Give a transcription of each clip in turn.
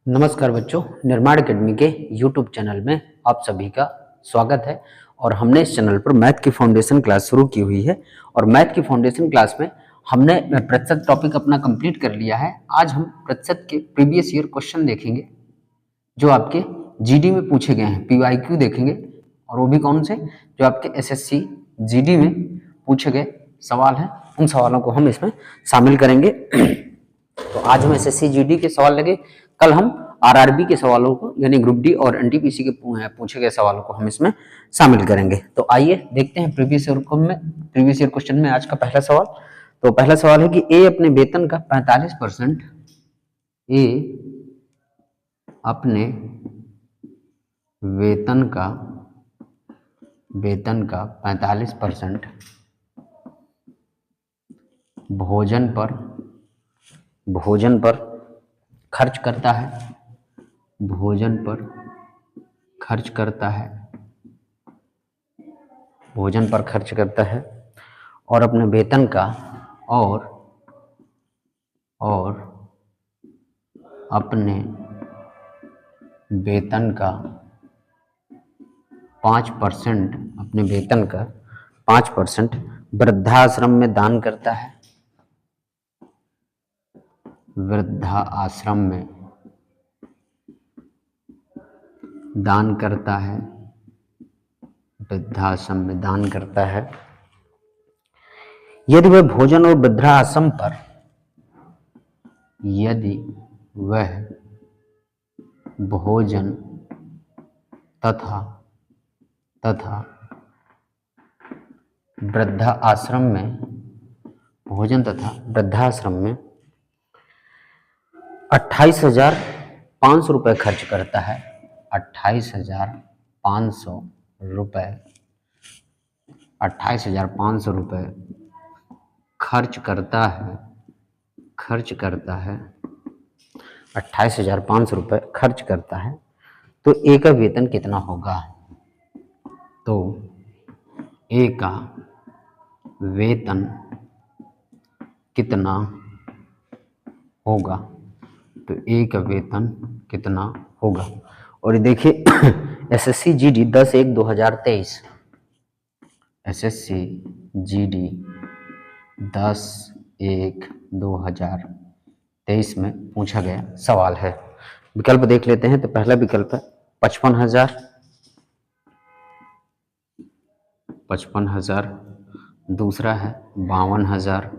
नमस्कार बच्चों, निर्माण अकेडमी के YouTube चैनल में आप सभी का स्वागत है। और हमने इस चैनल पर मैथ की फाउंडेशन क्लास शुरू की हुई है और मैथ की फाउंडेशन क्लास में हमने प्रतिशत टॉपिक अपना कंप्लीट कर लिया है। आज हम प्रतिशत के प्रीवियस ईयर क्वेश्चन देखेंगे जो आपके जीडी में पूछे गए हैं। PYQ देखेंगे और वो भी कौन से, जो आपके SSC GD में पूछे गए सवाल हैं, उन सवालों को हम इसमें शामिल करेंगे। तो आज हम SSC GD के सवाल लगे, कल हम RRB के सवालों को यानी ग्रुप डी और NTPC के पूछे गए सवालों को हम इसमें शामिल करेंगे। तो आइए देखते हैं प्रीवियस ईयर क्वेश्चन में आज का पहला सवाल। तो पहला सवाल है कि ए अपने वेतन का 45% ए अपने वेतन का 45% भोजन पर खर्च करता है और अपने वेतन का अपने वेतन का 5% वृद्धाश्रम में दान करता है। वृद्धाश्रम में दान करता है यदि वह भोजन और वृद्धाश्रम वृद्धाश्रम में 28,500 रुपये खर्च करता है। 28,500 रुपये खर्च करता है 28,500 रुपये खर्च करता है तो ए का वेतन कितना होगा? तो ए का वेतन कितना होगा? और देखिए SSC GD 10/1/2023 SSC GD 10/1/2023 में पूछा गया सवाल है। विकल्प देख लेते हैं। तो पहला विकल्प है 55,000, दूसरा है 52,000,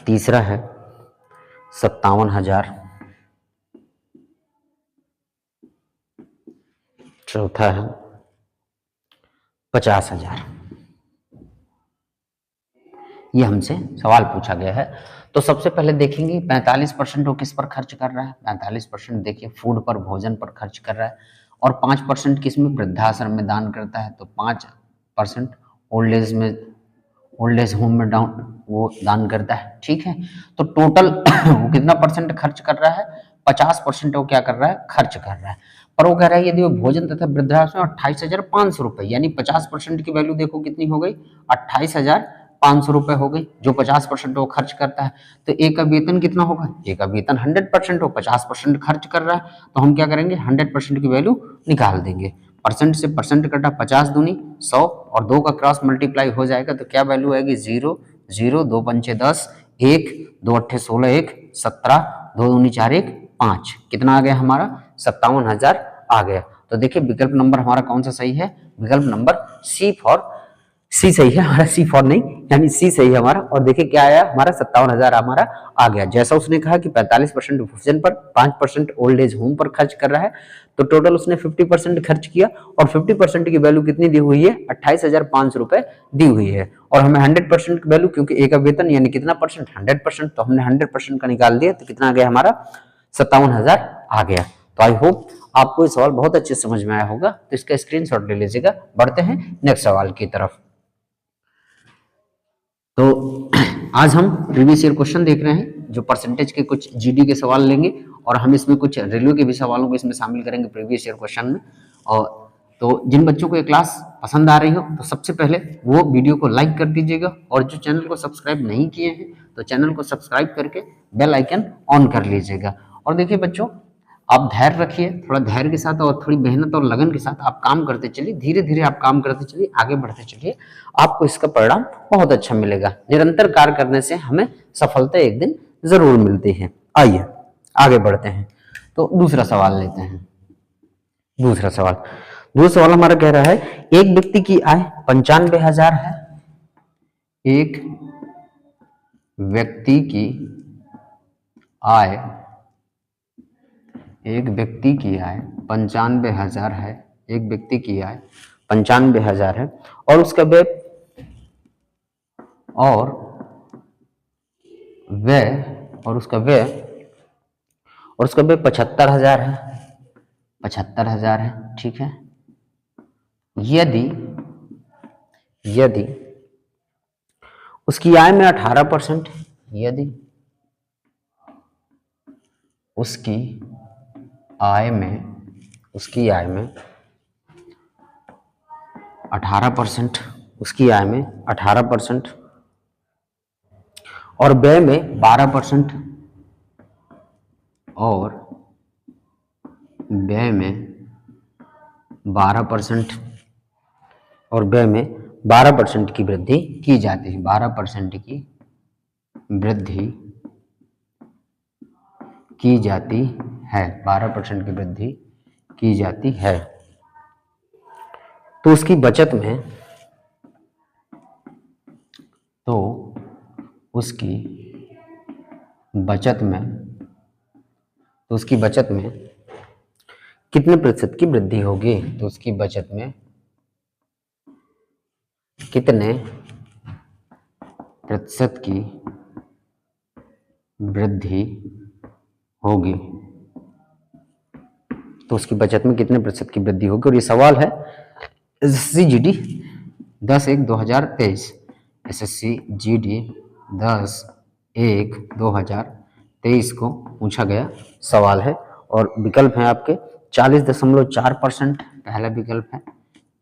तीसरा है 57,000, चौथा है 50,000। ये हमसे सवाल पूछा गया है। तो सबसे पहले देखेंगे 45% वो किस पर खर्च कर रहा है। 45% देखिए फूड पर, भोजन पर खर्च कर रहा है और 5% किस में, वृद्धाश्रम में दान करता है। तो 5% ओल्ड एज होम में वो दान करता है। ठीक है, तो टोटल वो कितना परसेंट खर्च कर रहा है? 50% वो क्या कर रहा है? खर्च कर रहा है। पर वो कह रहा है यदि वो भोजन तथा वृद्धाश्रम 28,500 रुपए, यानी 50% की वैल्यू देखो कितनी हो गई? 28,500 रुपए हो गई, जो 50% वो खर्च करता है। तो ए का वेतन कितना होगा? ए का वेतन 100%, वो 50% खर्च कर रहा है, तो हम क्या करेंगे? 100% की वैल्यू निकाल देंगे। परसेंट से परसेंट कटा, 50 दूनी 100 और 2 का क्रॉस मल्टीप्लाई हो जाएगा तो क्या वैल्यू आएगी? 0 0, 2 पंचे 10, 1 2 अट्ठे 16, 1 17, 2 दूनी 4, 1 5। कितना आ गया हमारा? 57,000 आ गया। तो देखिए विकल्प नंबर हमारा कौन सा सही है? विकल्प नंबर सी सही है हमारा, सी फॉर नहीं, यानी सी सही है हमारा। और देखिए क्या आया हमारा? 57,000 हमारा आ गया। जैसा उसने कहा कि 45% भोजन पर, 5% ओल्ड एज होम पर खर्च कर रहा है, तो टोटल उसने 50% खर्च किया और 50% की वैल्यू कितनी दी हुई है? 28,500 रुपए दी हुई है। और हमें 100% की वैल्यू, क्योंकि ए का वेतन यानी कितना परसेंट? 100%, तो हमने 100% का निकाल दिया तो कितना आ गया हमारा? 57,000 आ गया। तो आई होप आपको ये सवाल बहुत अच्छे समझ में आया होगा। तो इसका स्क्रीनशॉट ले लीजिएगा। बढ़ते हैं नेक्स्ट सवाल की तरफ। तो आज हम प्रीवियस ईयर क्वेश्चन देख रहे हैं, जो परसेंटेज के कुछ जीडी के सवाल लेंगे और हम इसमें कुछ रेलवे के भी सवालों को इसमें शामिल करेंगे प्रीवियस ईयर क्वेश्चन में। और तो जिन बच्चों को ये क्लास पसंद आ रही हो तो सबसे पहले वो वीडियो को लाइक कर दीजिएगा और जो चैनल को सब्सक्राइब नहीं किए हैं तो चैनल को सब्सक्राइब करके बेल आइकन ऑन कर लीजिएगा। और देखिए बच्चों, आप धैर्य रखिए, थोड़ा धैर्य के साथ और थोड़ी मेहनत और लगन के साथ आप काम करते चलिए, धीरे धीरे आप काम करते चलिए, आगे बढ़ते चलिए, आपको इसका परिणाम बहुत अच्छा मिलेगा। निरंतर कार्य करने से हमें सफलता एक दिन जरूर मिलती है। आइए आगे बढ़ते हैं, तो दूसरा सवाल लेते हैं। दूसरा सवाल हमारा कह रहा है, एक व्यक्ति की आय 95,000 है। एक व्यक्ति की आय 95,000 है। एक व्यक्ति की आय 95,000 है और उसका व्यय 75,000 है। 75,000 है, ठीक है। यदि उसकी आय में 18%, यदि उसकी आय में 18%, उसकी आय में 18% और व्यय में 12%, और व्यय में 12% और व्यय में 12% की वृद्धि की जाती है। 12% की वृद्धि की जाती है। 12% की वृद्धि की जाती है। तो उसकी बचत में कितने प्रतिशत की वृद्धि होगी? तो उसकी बचत में कितने प्रतिशत की वृद्धि होगी? तो उसकी बचत में कितने प्रतिशत की वृद्धि होगी? और ये सवाल है एसएससी जीडी 10/1/2023, एसएससी जीडी 10/1/2023 को पूछा गया सवाल है। और विकल्प है आपके 40.4%, पहला विकल्प है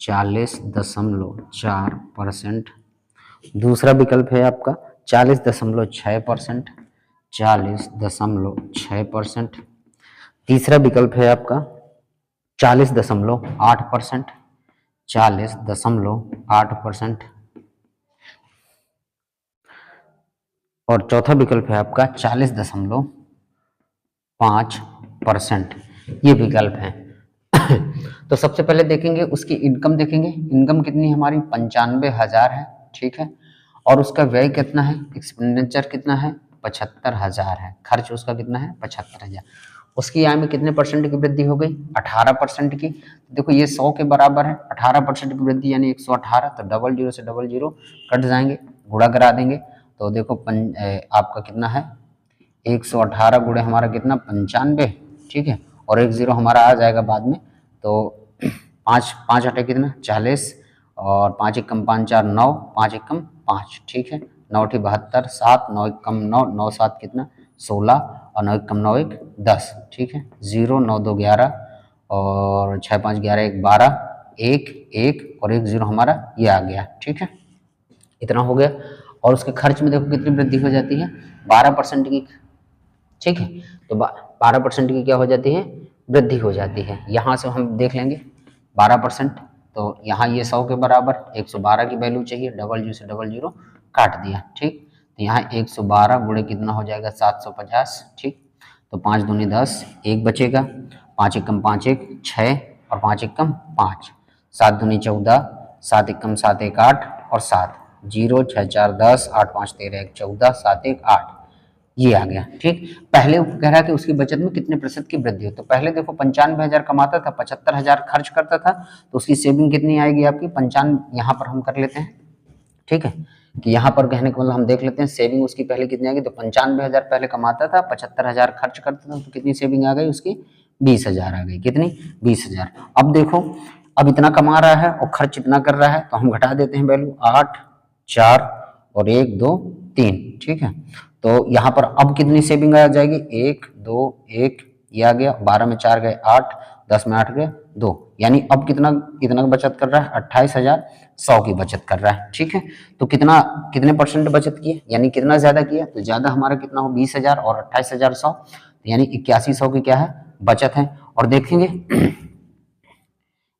40.4%। दूसरा विकल्प है आपका 40.6%, 40.6%। तीसरा विकल्प है आपका 40.8%, 40.8%। और चौथा विकल्प है आपका 40.5%। ये विकल्प है। तो सबसे पहले देखेंगे उसकी इनकम, देखेंगे इनकम कितनी हमारी 95,000 है, ठीक है। और उसका व्यय कितना है, एक्सपेंडिचर कितना है, 75,000 है। खर्च उसका कितना है, 75,000। उसकी आय में कितने परसेंट की वृद्धि हो गई, 18% की। देखो ये 100 के बराबर है, 18% की वृद्धि यानी 118, तो 00 से 00 कट जाएंगे, गुणा करा देंगे। तो देखो आपका कितना है, 118 गुणे हमारा कितना 95, ठीक है। और 10 हमारा आ जाएगा बाद में। तो 5 अटे कितना 40, और 5 एकम 5 4 9, 5 एकम 5, ठीक है। 9 अठी 72, 7, 9 एकम 9, 9 7 कितना 16, और 9 एकम 9 1 10, ठीक है। 0 9 2 11, और 6 5 11 1 12, 1 1 और 1 0 हमारा ये आ गया, ठीक है। इतना हो गया। और उसके खर्च में देखो कितनी वृद्धि हो जाती है, 12% की, ठीक है। तो 12% की क्या हो जाती है, वृद्धि हो जाती है। यहाँ से हम देख लेंगे 12%, तो यहाँ ये 100 के बराबर 112 की वैल्यू चाहिए, 00 से 00 काट दिया, ठीक। तो यहाँ 112 गुणे कितना हो जाएगा 750, ठीक। तो 5 दूनी 10, 1 बचेगा, 5 एकम 5 1 6, और 5 एकम 5, 7 दूनी 14, 7 एकम 7 1 8, और 7 0 6 4 10, 8 5 13 1 14, 7 1 8, ये आ गया, ठीक। पहले कह रहा है कि उसकी बचत में कितने प्रतिशत की वृद्धि हो। तो पहले देखो 95,000 कमाता था, 75,000 खर्च करता था, तो उसकी सेविंग कितनी आएगी आपकी 95, यहाँ पर हम कर लेते हैं, ठीक है। कि यहाँ पर कहने का मतलब हम देख लेते हैं सेविंग उसकी पहले कितनी आ गई। तो 95,000 पहले कमाता था, 75,000 खर्च करता था, तो कितनी सेविंग आ गई उसकी 20,000 आ गई। कितनी 20,000। अब देखो अब इतना कमा रहा है और खर्च इतना कर रहा है, तो हम घटा देते हैं वैल्यू 8 4 और 1 2 3, ठीक है। तो यहाँ पर अब कितनी सेविंग आ जाएगी 1 2 1, ये आ गया, 12 में 4 गए 8, 10 में 8 गए 2, यानी अब कितना कितना बचत कर रहा है, 28,100 की बचत कर रहा है। ठीक है, तो कितने परसेंट बचत किए, यानी कितना ज्यादा किया, तो ज्यादा हमारा कितना हो 20,000 और 28,100, यानी 8100 की क्या है बचत है। और देखेंगे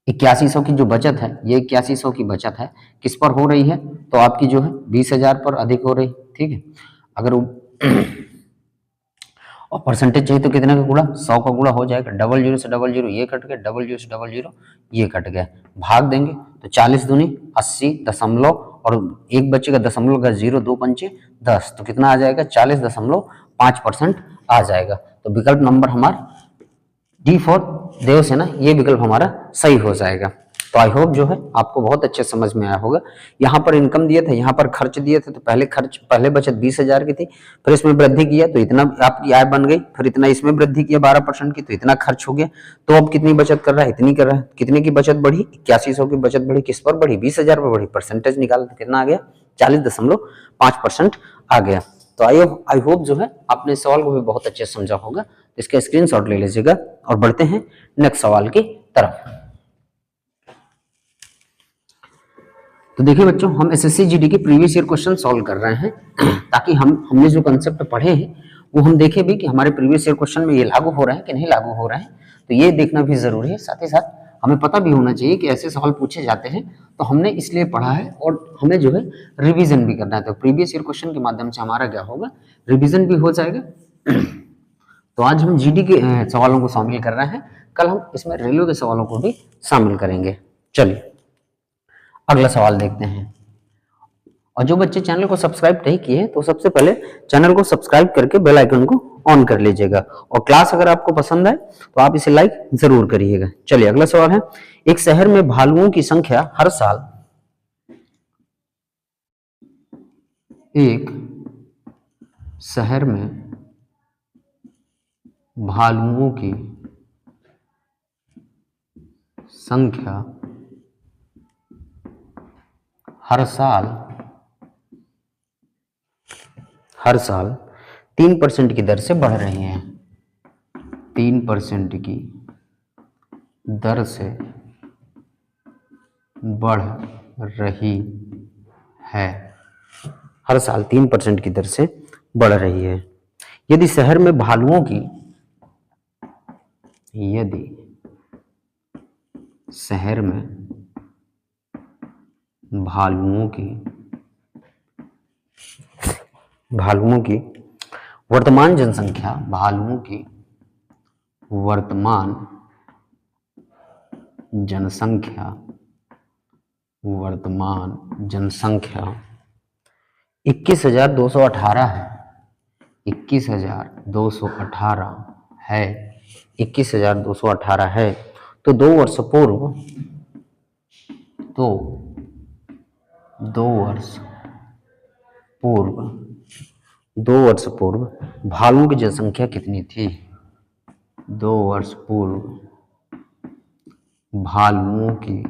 8100 की जो बचत है, ये 8100 की बचत है किस पर हो रही है, तो आपकी जो है 20,000 पर अधिक हो रही। ठीक है, अगर और परसेंटेज चाहिए तो कितने का गुणा, 100 का गुणा हो जाएगा, 00 से 00 ये कट गया, 00 से 00 ये कट गया, भाग देंगे तो 40 दूनी 80 दशमलव और एक बच्चे का दशमलव का 0, 2 पंचे 10, तो कितना आ जाएगा 40.5% आ जाएगा। तो विकल्प नंबर हमारा डी फॉर देवसेना, ये विकल्प हमारा सही हो जाएगा। तो आई होप जो है आपको बहुत अच्छे समझ में आया होगा। यहाँ पर इनकम दिए थे, यहाँ पर खर्च दिए थे, तो पहले बचत 20,000 की थी, फिर इसमें वृद्धि किया तो इतना आपकी आय बन गई, फिर इतना इसमें वृद्धि किया 12% की तो इतना खर्च हो गया। तो अब कितनी बचत कर रहा है, इतनी कर रहा है। कितने की बचत बढ़ी, 8100 की बचत बढ़ी, किस पर बढ़ी 20,000 पर बढ़ी, परसेंटेज निकाल तो कितना आ गया 40.5% आ गया। तो आई होप जो है आपने इस सवाल को भी बहुत अच्छे से समझा होगा। इसका स्क्रीनशॉट ले लीजिएगा और बढ़ते हैं नेक्स्ट सवाल की तरफ। तो देखिए बच्चों, हम एसएससी जीडी के प्रीवियस ईयर क्वेश्चन सॉल्व कर रहे हैं ताकि हमने जो कंसेप्ट पढ़े हैं वो हम देखें भी कि हमारे प्रीवियस ईयर क्वेश्चन में ये लागू हो रहे हैं कि नहीं लागू हो रहे हैं। तो ये देखना भी जरूरी है, साथ ही साथ हमें पता भी होना चाहिए कि ऐसे सवाल पूछे जाते हैं, तो हमने इसलिए पढ़ा है और हमें जो है रिवीजन भी करना है। तो प्रीवियस ईयर क्वेश्चन के माध्यम से हमारा क्या होगा, रिवीजन भी हो जाएगा। तो आज हम जीडी के सवालों को शामिल कर रहे हैं, कल हम इसमें रेलवे के सवालों को भी शामिल करेंगे। चलिए अगला सवाल देखते हैं। और जो बच्चे चैनल को सब्सक्राइब नहीं किए हैं तो सबसे पहले चैनल को सब्सक्राइब करके बेल आइकन को ऑन कर लीजिएगा, और क्लास अगर आपको पसंद आए तो आप इसे लाइक जरूर करिएगा। चलिए अगला सवाल है, एक शहर में भालुओं की संख्या हर साल एक शहर में भालुओं की संख्या हर साल 3% की दर से बढ़ रही हैं, 3% की दर से बढ़ रही है, हर साल 3% की दर से बढ़ रही है। यदि शहर में भालुओं की भालुओं की वर्तमान जनसंख्या 21,218 है, 21,218 है, 21,218 है, तो 2 वर्ष पूर्व भालुओं की जनसंख्या कितनी थी, 2 वर्ष पूर्व भालुओं की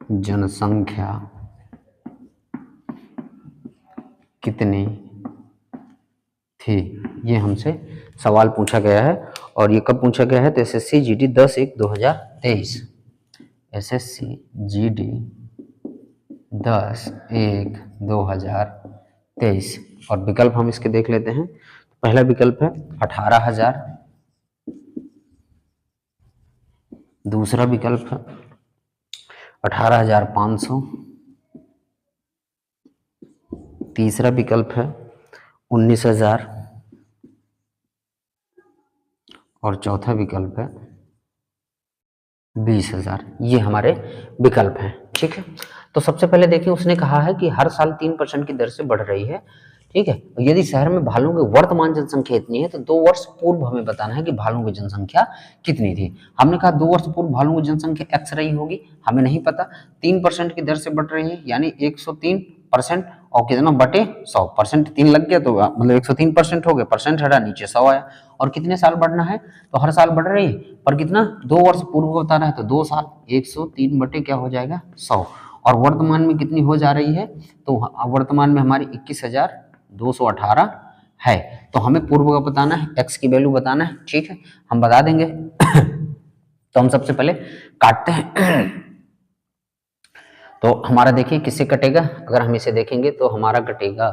जनसंख्या कितनी थी, ये हमसे सवाल पूछा गया है। और ये कब पूछा गया है, तो एसएससी जीडी 10/1/2023, एसएससी जीडी 10/1/2023। और विकल्प हम इसके देख लेते हैं। पहला विकल्प है 18,000, दूसरा विकल्प है 18,500, तीसरा विकल्प है 19,000 और चौथा विकल्प है 20,000। ये हमारे विकल्प हैं। ठीक है, तो सबसे पहले देखिए, उसने कहा है कि हर साल 3% की दर से बढ़ रही है। ठीक है, यदि शहर में भालुओं की वर्तमान जनसंख्या इतनी है तो 2 वर्ष पूर्व हमें बताना है कि भालुओं की जनसंख्या कितनी थी। हमने कहा 2 वर्ष पूर्व भालुओं की जनसंख्या x रही होगी, हमें नहीं पता। 3% की दर से बढ़ रही है, यानी 103%, और कितना बटे 100%, 3 लग गया तो मतलब 103% हो गया, परसेंट हटा नीचे 100 आया। और कितने साल बढ़ना है, तो हर साल बढ़ रही है, पर कितना 2 वर्ष पूर्व बताना है, तो 2 साल, 103 बटे क्या हो जाएगा 100। और वर्तमान में कितनी हो जा रही है, तो वर्तमान में हमारी 21,218 है। तो हमें पूर्व का बताना है, x की वैल्यू बताना है। ठीक है, हम बता देंगे तो हम सबसे पहले काटते हैं। तो हमारा देखिए किससे कटेगा, अगर हम इसे देखेंगे तो हमारा कटेगा,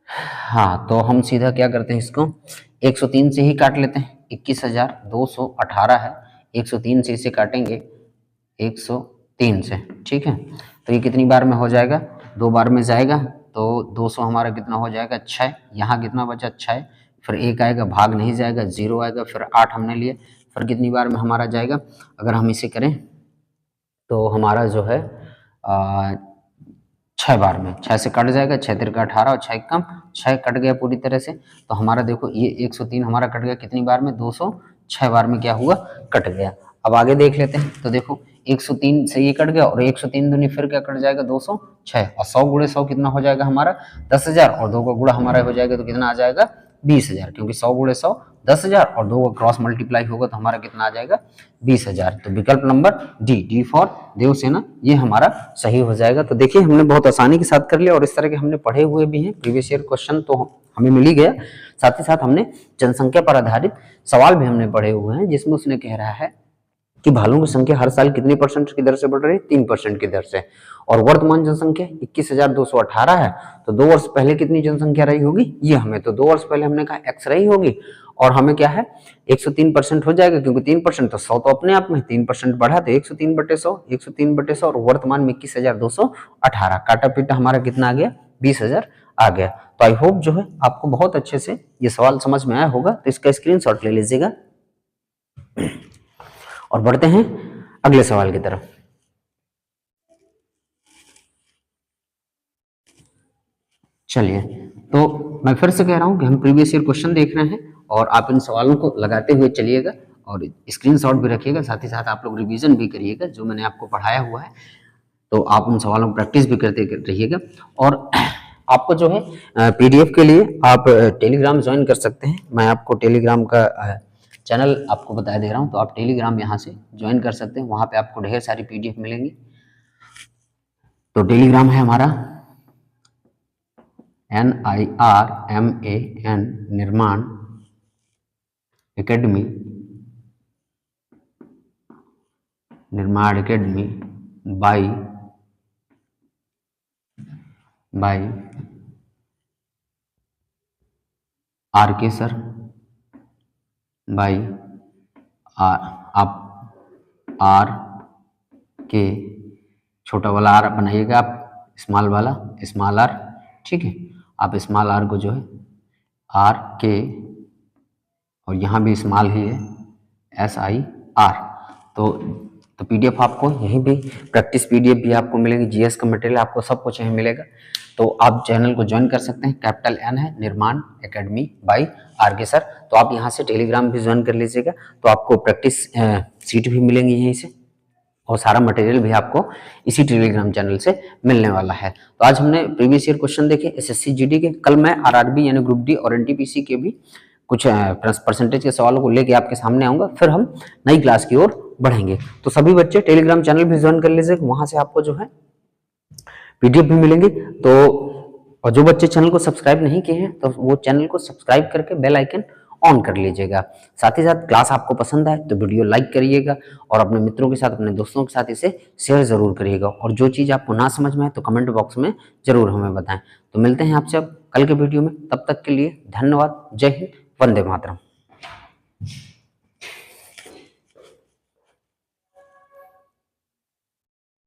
हाँ तो हम सीधा क्या करते हैं, इसको 103 से ही काट लेते हैं। 21,218 है, 103 से इसे काटेंगे 103 से, ठीक है। तो ये कितनी बार में हो जाएगा, 2 बार में जाएगा, तो 200 हमारा कितना हो जाएगा 6, यहाँ कितना बचा 6, फिर 1 आएगा, भाग नहीं जाएगा, 0 आएगा, फिर 8 हमने लिए, फिर कितनी बार में हमारा जाएगा, अगर हम इसे करें तो हमारा जो है 6 बार में, 6 से कट जाएगा, 6 तिरका 18 और 6 कम 6 कट गया पूरी तरह से। तो हमारा देखो ये 103 हमारा कट गया कितनी बार में, 206 बार में क्या हुआ, कट गया। अब आगे देख लेते हैं, तो देखो 103 से ये कट गया और 103 दूनी फिर क्या कट जाएगा 206, और 100 गुणे 100 कितना हो जाएगा हमारा 10,000, और 2 का गुणा हमारा हो जाएगा तो कितना आ जाएगा 20,000, क्योंकि 100 गुणे 100 10,000 और 2 का क्रॉस मल्टीप्लाई होगा तो हमारा कितना आ जाएगा 20,000। तो विकल्प नंबर डी फॉर देवसेना, ये हमारा सही हो जाएगा। तो देखिए हमने बहुत आसानी के साथ कर लिया, और इस तरह के हमने पढ़े हुए भी हैं, प्रीवियस ईयर क्वेश्चन तो हमें मिल ही गया, साथ ही साथ हमने जनसंख्या पर आधारित सवाल भी हमने पढ़े हुए हैं, जिसमें उसने कह रहा है कि भालुओं की संख्या हर साल कितनी परसेंट की दर से बढ़ रही है, 3% की दर से, और वर्तमान जनसंख्या 21,218 है, तो 2 वर्ष पहले कितनी जनसंख्या रही होगी ये हमें, तो 2 वर्ष पहले हमने कहा x रही होगी, और हमें क्या है 103% हो जाएगा, क्योंकि 3% तो 100 तो अपने आप में 3% बढ़ा, तो 103/100, 103/100, और वर्तमान में 21,218, काटा पीटा हमारा कितना आ गया 20,000 आ गया। तो आई होप जो है आपको बहुत अच्छे से ये सवाल समझ में आया होगा, तो इसका स्क्रीनशॉट ले लीजिएगा और बढ़ते हैं अगले सवाल की तरफ। चलिए, तो मैं फिर से कह रहा हूं कि हम प्रीवियस ईयर क्वेश्चन देख रहे हैं, और आप इन सवालों को लगाते हुए चलिएगा और स्क्रीनशॉट भी रखिएगा, साथ ही साथ आप लोग रिवीजन भी करिएगा जो मैंने आपको पढ़ाया हुआ है, तो आप उन सवालों को प्रैक्टिस भी करते रहिएगा। और आपको जो है पीडीएफ के लिए आप टेलीग्राम ज्वाइन कर सकते हैं, मैं आपको टेलीग्राम का चैनल आपको बता दे रहा हूं, तो आप टेलीग्राम यहाँ से ज्वाइन कर सकते हैं, वहाँ पे आपको ढेर सारी पीडीएफ मिलेंगी। तो टेलीग्राम है हमारा NIRMAN निर्माण एकेडमी, निर्माण academy by RK sir, by आप RK, छोटा वाला आर बनाइएगा आप, स्मॉल वाला स्मॉल आर, ठीक है, आप स्मॉल आर को जो है RK, और यहाँ भी स्मॉल ही है SIR। तो पीडीएफ आपको यहीं भी, प्रैक्टिस पीडीएफ भी आपको मिलेगी, जीएस का मटेरियल आपको सब कुछ यहीं मिलेगा। तो आप चैनल को ज्वाइन कर सकते हैं, कैपिटल N है, निर्माण एकेडमी बाई RK सर। तो आप यहाँ से टेलीग्राम भी ज्वाइन कर लीजिएगा, तो आपको प्रैक्टिस सीट भी मिलेंगी यहीं से, और सारा मटेरियल भी आपको इसी टेलीग्राम चैनल से मिलने वाला है। तो आज हमने प्रीवियस ईयर क्वेश्चन देखे SSC GD के, कल मैं RRB यानी ग्रुप डी और NTPC के भी कुछ परसेंटेज के सवालों को लेके आपके सामने आऊंगा, फिर हम नई क्लास की ओर बढ़ेंगे। तो सभी बच्चे टेलीग्राम चैनल भी ज्वाइन कर लीजिए, वहां से आपको जो है पीडीएफ भी मिलेंगे। तो और जो बच्चे चैनल को सब्सक्राइब नहीं किए हैं तो वो चैनल को सब्सक्राइब करके बेल आइकन ऑन कर लीजिएगा। साथ ही साथ क्लास आपको पसंद आए तो वीडियो लाइक करिएगा, और अपने मित्रों के साथ, अपने दोस्तों के साथ इसे शेयर जरूर करिएगा, और जो चीज़ आपको ना समझ में आए तो कमेंट बॉक्स में जरूर हमें बताएं। तो मिलते हैं आपसे अब कल के वीडियो में, तब तक के लिए धन्यवाद। जय हिंद, वंदे मातरम।